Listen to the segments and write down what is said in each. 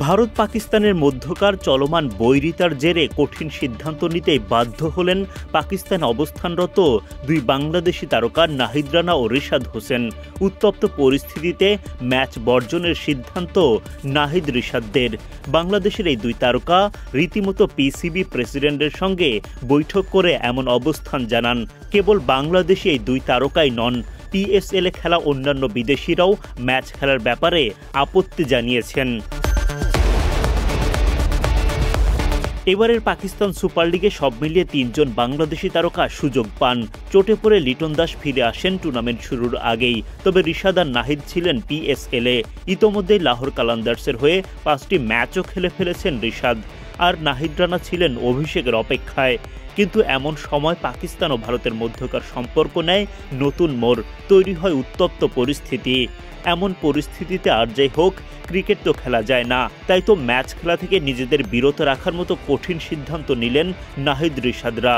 ভারত পাকিস্তানের মধ্যকার চলমান বৈরিতার জেরে কঠিন সিদ্ধান্ত নিতে বাধ্য হলেন পাকিস্তান অবস্থানরত দুই বাংলাদেশি তারকা নাহিদ রানা ও রিশাদ হোসেন। উত্তপ্ত পরিস্থিতিতে ম্যাচ বর্জনের সিদ্ধান্ত নাহিদ রিশাদদের। বাংলাদেশের এই দুই তারকা রীতিমতো পিসিবি প্রেসিডেন্টের সঙ্গে বৈঠক করে এমন অবস্থান জানান। কেবল বাংলাদেশি এই দুই তারকাই নন, পিএসএলে খেলা অন্যান্য বিদেশিরাও ম্যাচ খেলার ব্যাপারে আপত্তি জানিয়েছেন। এবারের পাকিস্তান সুপার লিগে সব মিলিয়ে ৩ জন বাংলাদেশি তারকা সুযোগ পান। চোটে পড়ে লিটন দাস ফিরে আসেন টুর্নামেন্ট শুরুর আগেই। তবে রিশাদ আর নাহিদ ছিলেন পিএসএলে। ইতোমধ্যেই লাহোর কালান্দার্সের হয়ে 5টি ম্যাচও খেলে ফেলেছেন রিশাদ, আর নাহিদ রানা ছিলেন অভিষেকের অপেক্ষায়। কিন্তু এমন সময় পাকিস্তান ও ভারতের মধ্যকার সম্পর্ক নেয় নতুন মোড়, তৈরি হয় উত্তপ্ত পরিস্থিতি। এমন পরিস্থিতিতে আর যাই হোক, ক্রিকেট তো খেলা যায় না, তাই তো ম্যাচ খেলা থেকে নিজেদের বিরত রাখার মতো কঠিন সিদ্ধান্ত নিলেন নাহিদ রিশাদরা।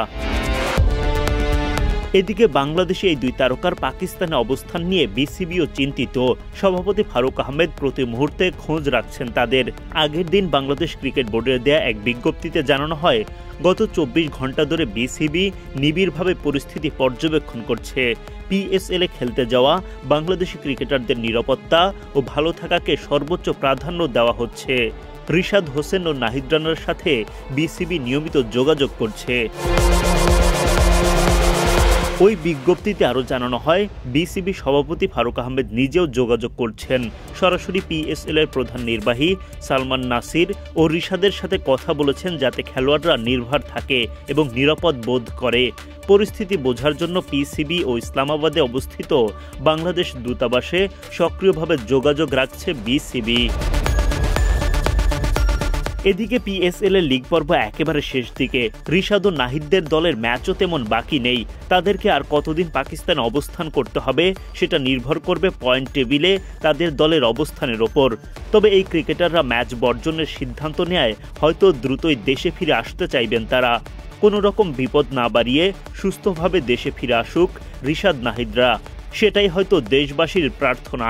এদিকে বাংলাদেশে এই দুই তারকার পাকিস্তানে অবস্থান নিয়ে বিসিবিও চিন্তিত। সভাপতি ফারুক আহমেদ প্রতি মুহূর্তে খোঁজ রাখছেন তাদের। আগের দিন বাংলাদেশ ক্রিকেট বোর্ডের দেয়া এক বিজ্ঞপ্তিতে জানানো হয়, গত 24 ঘন্টা ধরে বিসিবি নিবিড়ভাবে পরিস্থিতি পর্যবেক্ষণ করছে। পিএসএলে খেলতে যাওয়া বাংলাদেশি ক্রিকেটারদের নিরাপত্তা ও ভালো থাকাকে সর্বোচ্চ প্রাধান্য দেওয়া হচ্ছে। রিশাদ হোসেন ও নাহিদ রানার সাথে বিসিবি নিয়মিত যোগাযোগ করছে। ওই বিজ্ঞপ্তিতে আরও জানানো হয়, বিসিবি সভাপতি ফারুক আহমেদ নিজেও যোগাযোগ করছেন। সরাসরি পিএসএল এর প্রধান নির্বাহী সালমান নাসির ও রিশাদের সাথে কথা বলেছেন, যাতে খেলোয়াড়রা নির্ভর থাকে এবং নিরাপদ বোধ করে। পরিস্থিতি বোঝার জন্য পিসিবি ও ইসলামাবাদে অবস্থিত বাংলাদেশ দূতাবাসে সক্রিয়ভাবে যোগাযোগ রাখছে বিসিবি। এদিকে পিএসএল এর লিগ পর্ব একেবারে শেষ দিকে। রিশাদ ও নাহিদদের দলের ম্যাচও তেমন বাকি নেই। তাদেরকে আর কতদিন পাকিস্তানে অবস্থান করতে হবে সেটা নির্ভর করবে পয়েন্ট টেবিলে তাদের দলের অবস্থানের ওপর। তবে এই ক্রিকেটাররা ম্যাচ বর্জনের সিদ্ধান্ত নেয় হয়তো দ্রুতই দেশে ফিরে আসতে চাইবেন তারা। কোনো রকম বিপদ না বাড়িয়ে সুস্থভাবে দেশে ফিরে আসুক রিশাদ নাহিদরা, সেটাই হয়তো দেশবাসীর প্রার্থনা।